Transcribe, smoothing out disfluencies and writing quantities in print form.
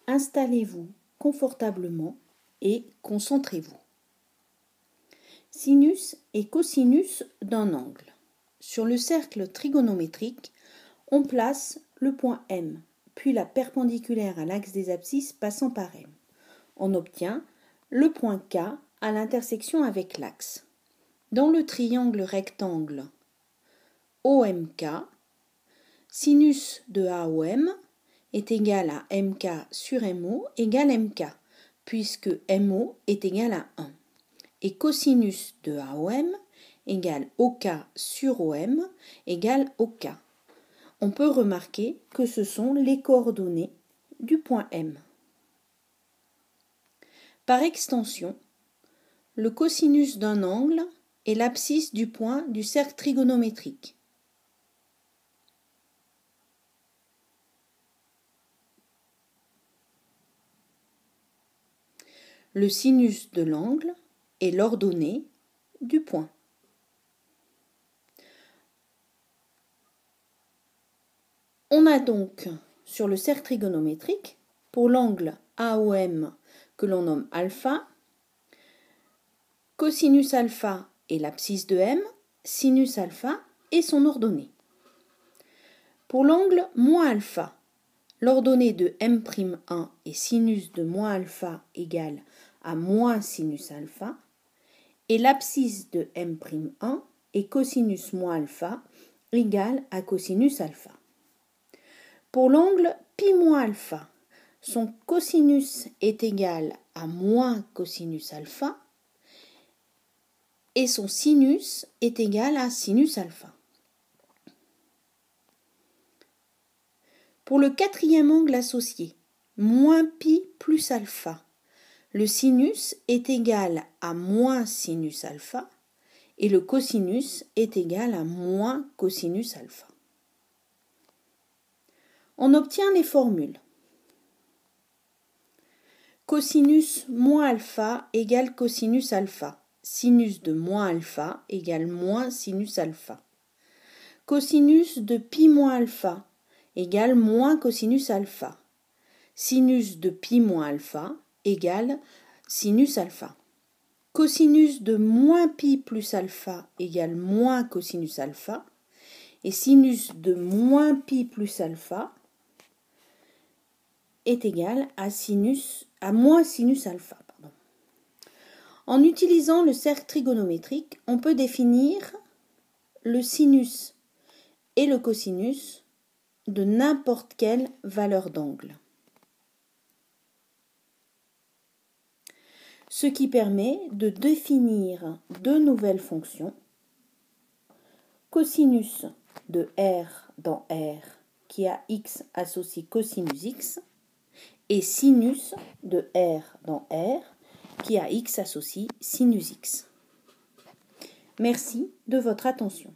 Installez-vous confortablement et concentrez-vous. Sinus et cosinus d'un angle. Sur le cercle trigonométrique, on place le point M, puis la perpendiculaire à l'axe des abscisses passant par M. On obtient le point K à l'intersection avec l'axe. Dans le triangle rectangle OMK, sinus de AOM est égal à MK sur MO égale MK, puisque MO est égal à 1. Et cosinus de AOM égale OK sur OM égale OK. On peut remarquer que ce sont les coordonnées du point M. Par extension, le cosinus d'un angle est l'abscisse du point du cercle trigonométrique. Le sinus de l'angle est l'ordonnée du point. On a donc sur le cercle trigonométrique, pour l'angle AOM que l'on nomme alpha, cosinus alpha est l'abscisse de M, sinus alpha est son ordonnée. Pour l'angle moins alpha, l'ordonnée de M'1 est sinus de moins alpha égale à moins sinus alpha, et l'abscisse de M'1 est cosinus moins alpha égale à cosinus alpha. Pour l'angle pi moins alpha, son cosinus est égal à moins cosinus alpha et son sinus est égal à sinus alpha. Pour le quatrième angle associé, moins pi plus alpha, le sinus est égal à moins sinus alpha et le cosinus est égal à moins cosinus alpha. On obtient les formules. Cosinus moins alpha égale cosinus alpha. Sinus de moins alpha égale moins sinus alpha. Cosinus de pi moins alpha égale moins cosinus alpha. Sinus de pi moins alpha égale sinus alpha. Cosinus de moins pi plus alpha égale moins cosinus alpha. Et sinus de moins pi plus alpha est égal à moins sinus alpha. En utilisant le cercle trigonométrique, on peut définir le sinus et le cosinus de n'importe quelle valeur d'angle. Ce qui permet de définir deux nouvelles fonctions. Cosinus de R dans R qui a x associé cosinus x et sinus de R dans R qui a x associé sinus x. Merci de votre attention.